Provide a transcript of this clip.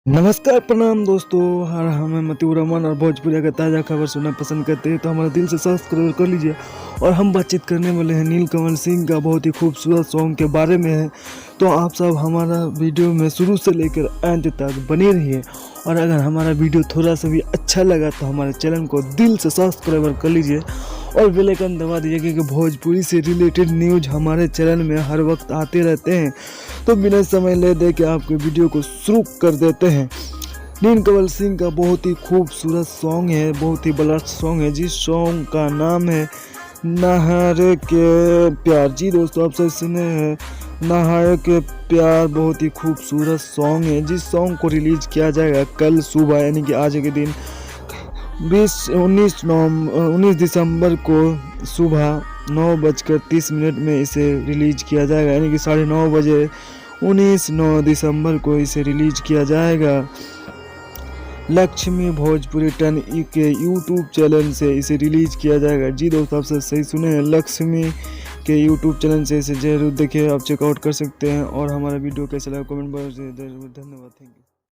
नमस्कार प्रणाम दोस्तों। हर हमें मतिउर रहमान और भोजपुरी का ताज़ा खबर सुनना पसंद करते हैं तो हमारे दिल से सब्सक्राइब कर लीजिए। और हम बातचीत करने वाले हैं नीलकमल सिंह का बहुत ही खूबसूरत सॉन्ग के बारे में है। तो आप सब हमारा वीडियो में शुरू से लेकर अंत तक बने रहिए। और अगर हमारा वीडियो थोड़ा सा भी अच्छा लगा तो हमारे चैनल को दिल से सब्सक्राइब कर लीजिए और बेल आइकन दबा दीजिए, क्योंकि भोजपुरी से रिलेटेड न्यूज हमारे चैनल में हर वक्त आते रहते हैं। तो बिना समय ले दे के आपके वीडियो को शुरू कर देते हैं। नीलकमल सिंह का बहुत ही खूबसूरत सॉन्ग है, बहुत ही ब्लास्ट सॉन्ग है, जिस सॉन्ग का नाम है नहार के प्यार। जी दोस्तों, आप सब सुने हैं नहार के प्यार। बहुत ही खूबसूरत सॉन्ग है, जिस सॉन्ग को रिलीज किया जाएगा कल सुबह, यानी कि आज के दिन 19 दिसंबर को सुबह 9:30 में इसे रिलीज किया जाएगा, यानी कि 9:30 बजे 19 दिसंबर को इसे रिलीज किया जाएगा। लक्ष्मी भोजपुरी 10 के यूट्यूब चैनल से इसे रिलीज किया जाएगा। जी दोस्तों, आप सब सही सुने हैं, लक्ष्मी के यूट्यूब चैनल से इसे जरूर देखिए, आप चेकआउट कर सकते हैं। और हमारा वीडियो कैसा लगा कमेंट बॉक्स में धन्यवाद, थैंक यू।